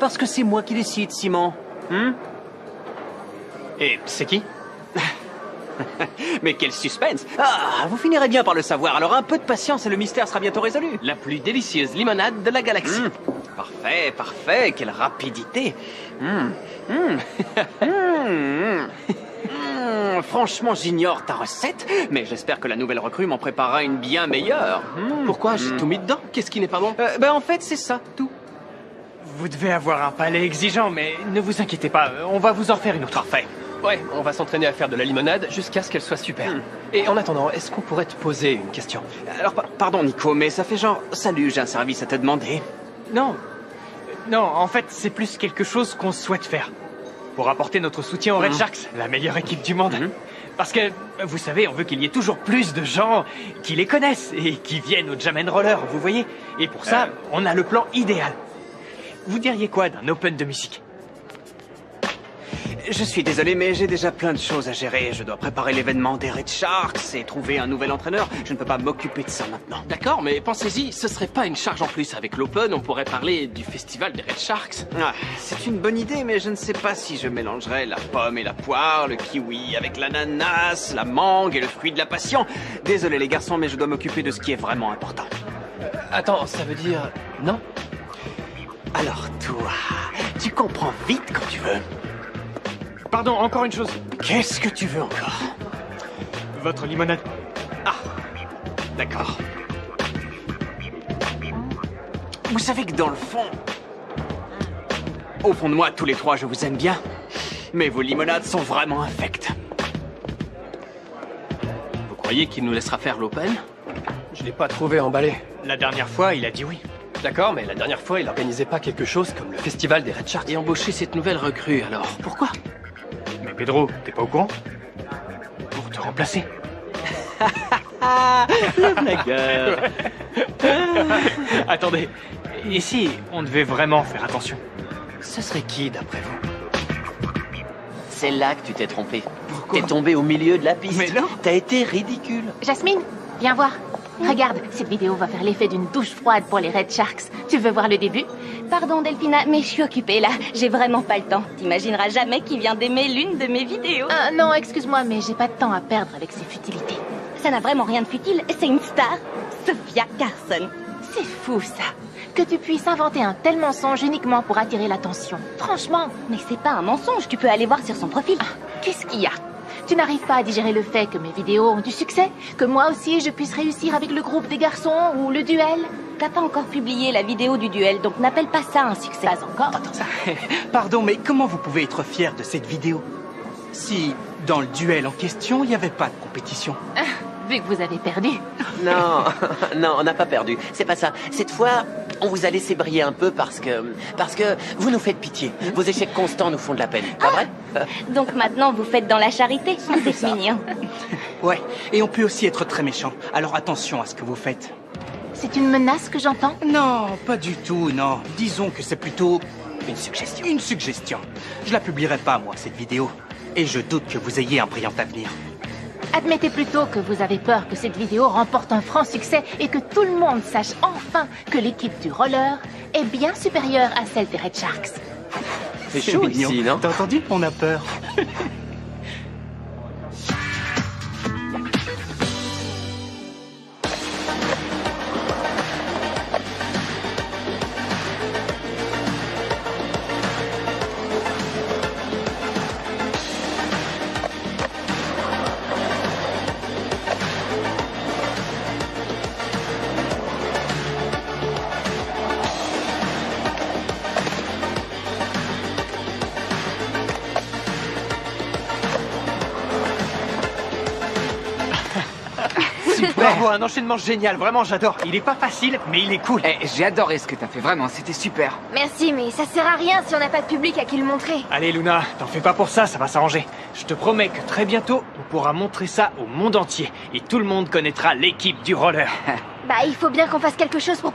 parce que c'est moi qui décide, Simon. Et c'est qui? Mais quel suspense! Ah, vous finirez bien par le savoir, alors un peu de patience et le mystère sera bientôt résolu. La plus délicieuse limonade de la galaxie. Parfait, parfait, quelle rapidité. Franchement, j'ignore ta recette, mais j'espère que la nouvelle recrue m'en préparera une bien meilleure. Pourquoi? J'ai tout mis dedans. Qu'est-ce qui n'est pas bon? En fait, c'est ça, tout. Vous devez avoir un palais exigeant, mais ne vous inquiétez pas, on va vous en faire une autre. Parfait. Ouais, on va s'entraîner à faire de la limonade jusqu'à ce qu'elle soit super. Et en attendant, est-ce qu'on pourrait te poser une question? Alors, pardon, Nico, mais ça fait genre... Salut, j'ai un service à te demander. Non, en fait, c'est plus quelque chose qu'on souhaite faire. Pour apporter notre soutien aux Red Sharks, la meilleure équipe du monde. Parce que, vous savez, on veut qu'il y ait toujours plus de gens qui les connaissent et qui viennent au Jam & Roller, vous voyez. Et pour ça, on a le plan idéal. Vous diriez quoi d'un open de musique? Je suis désolé, mais j'ai déjà plein de choses à gérer. Je dois préparer l'événement des Red Sharks et trouver un nouvel entraîneur. Je ne peux pas m'occuper de ça maintenant. D'accord, mais pensez-y, ce serait pas une charge en plus. Avec l'Open, on pourrait parler du festival des Red Sharks. Ah, c'est une bonne idée, mais je ne sais pas si je mélangerais la pomme et la poire, le kiwi avec l'ananas, la mangue et le fruit de la passion. Désolé les garçons, mais je dois m'occuper de ce qui est vraiment important. Attends, ça veut dire... Non? Alors toi, tu comprends vite quand tu veux. Pardon, encore une chose. Qu'est-ce que tu veux encore? Votre limonade. Ah, d'accord. Vous savez que dans le fond... Au fond de moi, tous les trois, je vous aime bien. Mais vos limonades sont vraiment infectes. Vous croyez qu'il nous laissera faire l'Open? Je l'ai pas trouvé emballé. La dernière fois, il a dit oui. D'accord, mais la dernière fois, il organisait pas quelque chose comme le festival des Red Sharks. Et embaucher cette nouvelle recrue, alors pourquoi? Mais Pedro, t'es pas au courant? Pour te remplacer. Le blagueur. Attendez, et si on devait vraiment faire attention? Ce serait qui, d'après vous? C'est là que tu t'es trompé. T'es tombé au milieu de la piste. Mais non. T'as été ridicule. Jasmine, viens voir. Regarde, cette vidéo va faire l'effet d'une douche froide pour les Red Sharks. Tu veux voir le début? Pardon Delphina, mais je suis occupée là. J'ai vraiment pas le temps. T'imagineras jamais qui vient d'aimer l'une de mes vidéos. Non, excuse-moi, mais j'ai pas de temps à perdre avec ces futilités. Ça n'a vraiment rien de futile. C'est une star. Sophia Carson. C'est fou, ça. Que tu puisses inventer un tel mensonge uniquement pour attirer l'attention. Franchement. Mais c'est pas un mensonge. Tu peux aller voir sur son profil. Qu'est-ce qu'il y a? Tu n'arrives pas à digérer le fait que mes vidéos ont du succès? Que moi aussi je puisse réussir avec le groupe des garçons ou le duel? T'as pas encore publié la vidéo du duel, donc n'appelle pas ça un succès. Pas encore. Pardon, mais comment vous pouvez être fier de cette vidéo? Si, dans le duel en question, il n'y avait pas de compétition. Vu que vous avez perdu. Non, non, on n'a pas perdu. C'est pas ça. Cette fois, on vous a laissé briller un peu parce que vous nous faites pitié. Vos échecs constants nous font de la peine, pas vrai? Donc maintenant vous faites dans la charité. C'est mignon. Ouais, et on peut aussi être très méchant. Alors attention à ce que vous faites. C'est une menace que j'entends? Non, pas du tout, non. Disons que c'est plutôt une suggestion. Une suggestion. Je la publierai pas, moi, cette vidéo. Et je doute que vous ayez un brillant avenir. Admettez plutôt que vous avez peur que cette vidéo remporte un franc succès et que tout le monde sache enfin que l'équipe du roller est bien supérieure à celle des Red Sharks. C'est chaud mignon. ici, non? T'as entendu? On a peur. Bravo, un enchaînement génial, vraiment j'adore. Il est pas facile, mais il est cool. J'ai adoré ce que t'as fait, vraiment, c'était super. Merci, mais ça sert à rien si on n'a pas de public à qui le montrer. Allez Luna, t'en fais pas pour ça, ça va s'arranger. Je te promets que très bientôt, on pourra montrer ça au monde entier. Et tout le monde connaîtra l'équipe du roller. Bah, il faut bien qu'on fasse quelque chose pour